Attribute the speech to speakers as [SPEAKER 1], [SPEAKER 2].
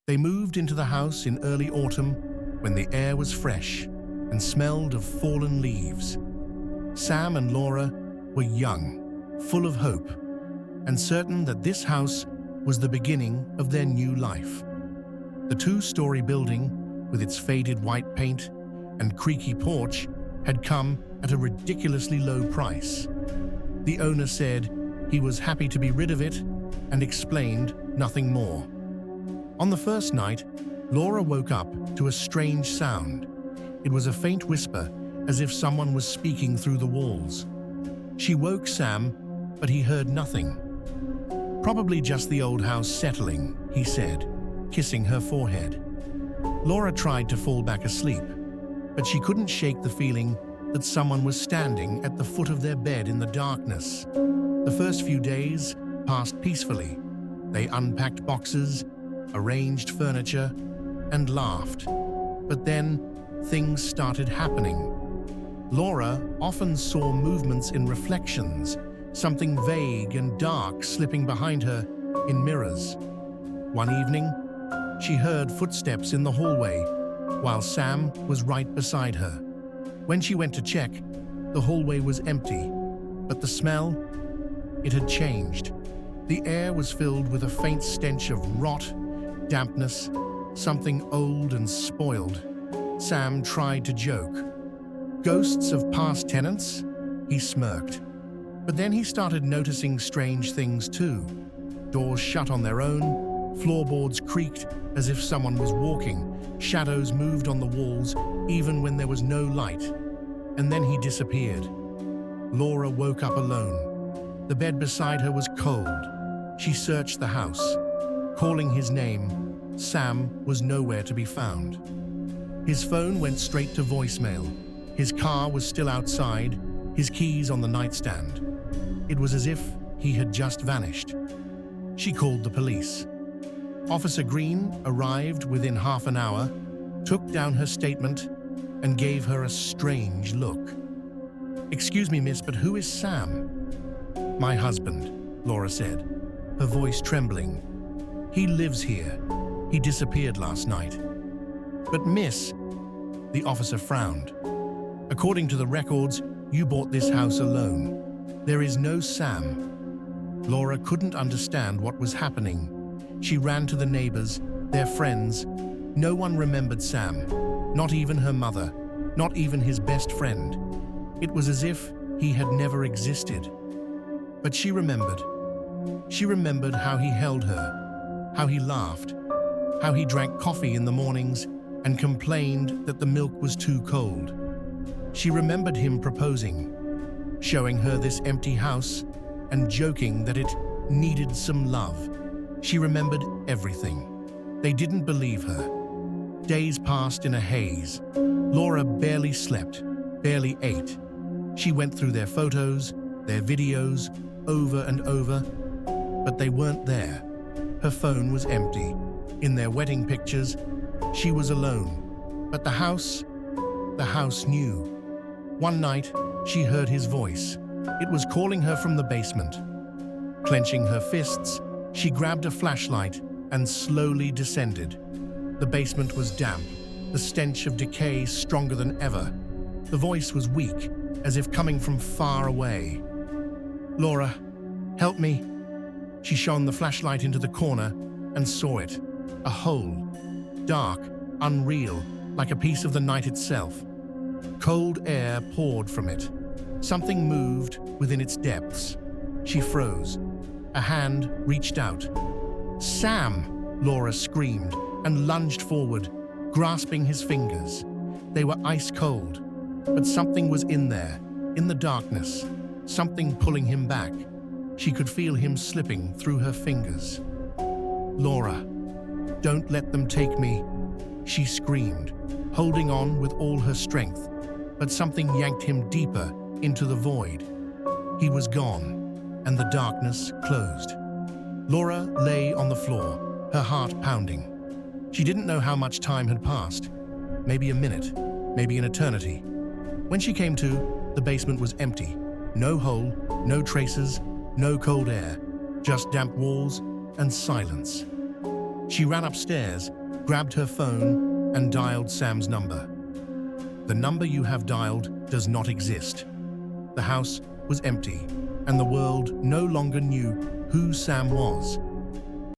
[SPEAKER 1] They moved into the house in early autumn when the air was fresh and smelled of fallen leaves. Sam and Laura were young, full of hope, and certain that this house was the beginning of their new life. The two-story building, with its faded white paint and creaky porch, had come at a ridiculously low price. The owner said he was happy to be rid of it and explained nothing more. On the first night, Laura woke up to a strange sound. It was a faint whisper, as if someone was speaking through the walls. She woke Sam, but he heard nothing. "Probably just the old house settling," he said, kissing her forehead. Laura tried to fall back asleep, but she couldn't shake the feeling that someone was standing at the foot of their bed in the darkness. The first few days passed peacefully. They unpacked boxes, arranged furniture, and laughed. But then, things started happening. Laura often saw movements in reflections, something vague and dark slipping behind her in mirrors. One evening, she heard footsteps in the hallway, while Sam was right beside her. When she went to check, the hallway was empty, but the smell, it had changed. The air was filled with a faint stench of rot, dampness, something old and spoiled. Sam tried to joke. "Ghosts of past tenants?" He smirked. But then he started noticing strange things too. Doors shut on their own, floorboards creaked as if someone was walking, shadows moved on the walls even when there was no light. And then he disappeared. Laura woke up alone. The bed beside her was cold. She searched the house. Calling his name, Sam was nowhere to be found. His phone went straight to voicemail. His car was still outside, his keys on the nightstand. It was as if he had just vanished. She called the police. Officer Green arrived within half an hour, took down her statement, and gave her a strange look. "Excuse me, miss, but who is Sam?" "My husband," Laura said, her voice trembling. "He lives here. He disappeared last night." "But miss," the officer frowned. "According to the records, you bought this house alone. There is no Sam." Laura couldn't understand what was happening. She ran to the neighbors, their friends. No one remembered Sam, not even her mother, not even his best friend. It was as if he had never existed. But she remembered. She remembered how he held her, how he laughed, how he drank coffee in the mornings and complained that the milk was too cold. She remembered him proposing, showing her this empty house and joking that it needed some love. She remembered everything. They didn't believe her. Days passed in a haze. Laura barely slept, barely ate. She went through their photos, their videos, over and over, but they weren't there. Her phone was empty. In their wedding pictures, she was alone. But the house knew. One night, she heard his voice. It was calling her from the basement. Clenching her fists, she grabbed a flashlight and slowly descended. The basement was damp, the stench of decay stronger than ever. The voice was weak, as if coming from far away. "Laura, help me." She shone the flashlight into the corner and saw it. A hole. Dark, unreal, like a piece of the night itself. Cold air poured from it. Something moved within its depths. She froze. A hand reached out. "Sam!" Laura screamed and lunged forward, grasping his fingers. They were ice cold, but something was in there, in the darkness, something pulling him back. She could feel him slipping through her fingers. "Laura, don't let them take me," she screamed, holding on with all her strength, but something yanked him deeper into the void. He was gone, and the darkness closed. Laura lay on the floor, her heart pounding. She didn't know how much time had passed. Maybe a minute, maybe an eternity. When she came to, the basement was empty. No hole, no traces, no cold air, just damp walls and silence. She ran upstairs, grabbed her phone, and dialed Sam's number. The number you have dialed does not exist. The house was empty, and the world no longer knew who Sam was.